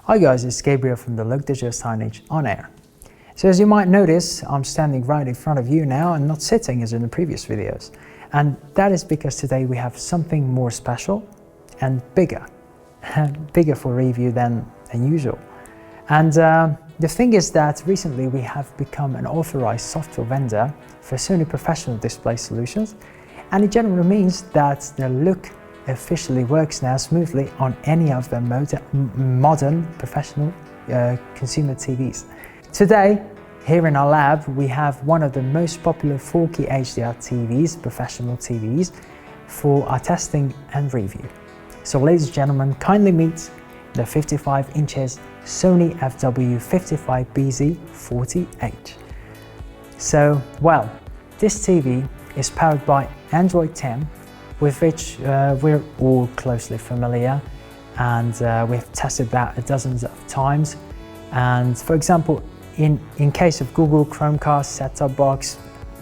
Hi guys, it's Gabriel from the Look Digital Signage on air. So as you might notice, I'm standing right in front of you now and not sitting as in the previous videos. And that is because today we have something more special and bigger for review than usual. And the thing is that recently we have become an authorized software vendor for Sony Professional Displays Solutions, and it generally means that the Look officially works now smoothly on any of the modern professional consumer TVs. Today, here in our lab, we have one of the most popular 4K HDR TVs, professional TVs, for our testing and review. So ladies and gentlemen, kindly meet the 55 inches Sony FW-55BZ40H. So, well, this TV is powered by Android 10, with which we're all closely familiar, and we've tested that dozens of times. And for example, in case of Google Chromecast set-top box,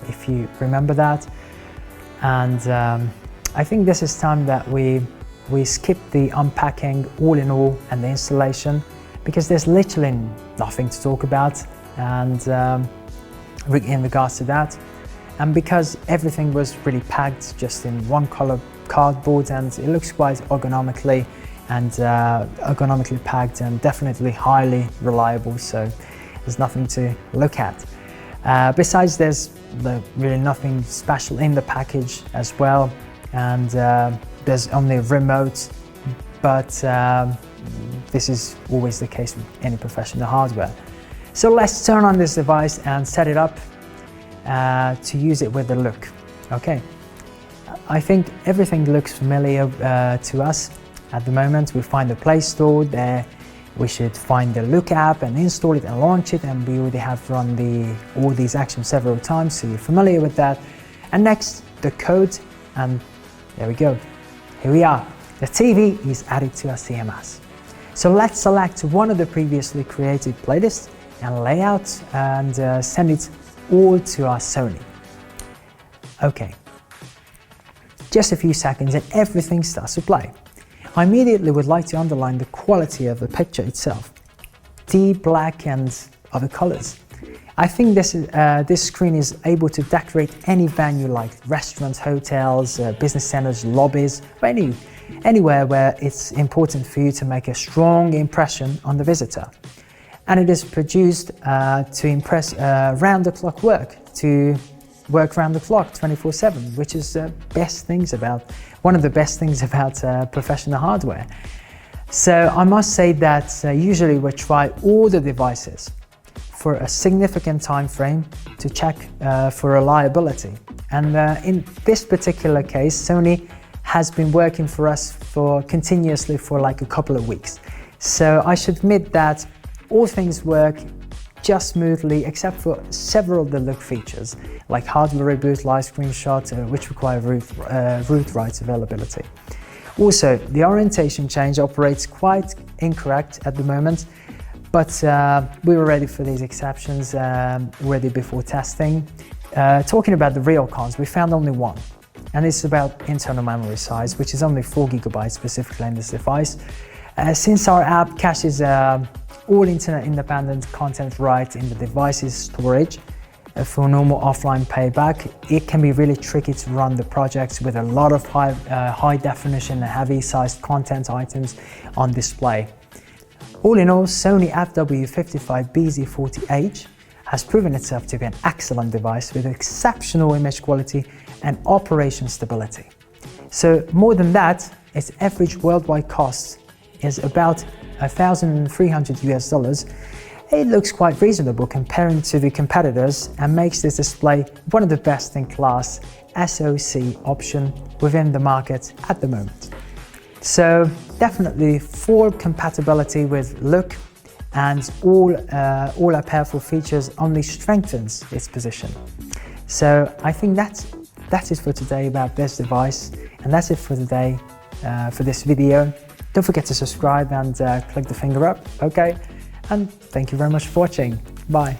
if you remember that. And I think this is time that we skip the unpacking all in all and the installation, because there's literally nothing to talk about and in regards to that. And because everything was really packed just in one color cardboard, and it looks quite ergonomically packed and definitely highly reliable, so there's nothing to look at. Besides, there's really nothing special in the package as well, and there's only a remote, but this is always the case with any professional hardware. So let's turn on this device and set it up to use it with the Look. Okay, I think everything looks familiar to us at the moment. We find the Play Store there. We should find the Look app and install it and launch it, and we already have run all these actions several times, so you're familiar with that. And next, the code, and there we go. Here we are. The TV is added to our CMS. So let's select one of the previously created playlists and layout and send it all to our Sony. Okay, just a few seconds and everything starts to play. I immediately would like to underline the quality of the picture itself, deep black and other colors. I think this screen is able to decorate any venue like restaurants, hotels, business centers, lobbies, or anywhere where it's important for you to make a strong impression on the visitor. And it is produced to impress round-the-clock work, to work round the clock 24/7, which is one of the best things about professional hardware. So I must say that usually we try all the devices for a significant time frame to check for reliability. And in this particular case, Sony has been working for us continuously for like a couple of weeks. So I should admit that all things work just smoothly, except for several of the Look features, like hardware reboot, live screenshot, which require root rights availability. Also, the orientation change operates quite incorrect at the moment, but we were ready for these exceptions already before testing. Talking about the real cons, we found only one, and it's about internal memory size, which is only 4 GB specifically in this device. Since our app caches all internet independent content right in the device's storage for normal offline playback, it can be really tricky to run the projects with a lot of high definition and heavy sized content items on display. All in all, Sony FW-55BZ40H has proven itself to be an excellent device with exceptional image quality and operation stability. So more than that, its average worldwide cost is about $1,300 US. It looks quite reasonable comparing to the competitors and makes this display one of the best in class SoC option within the market at the moment. So definitely full compatibility with Look, and all our powerful features only strengthens its position. So I think that's it for today about this device, and that's it for today for this video. Don't forget to subscribe and click the finger up, okay? And thank you very much for watching. Bye.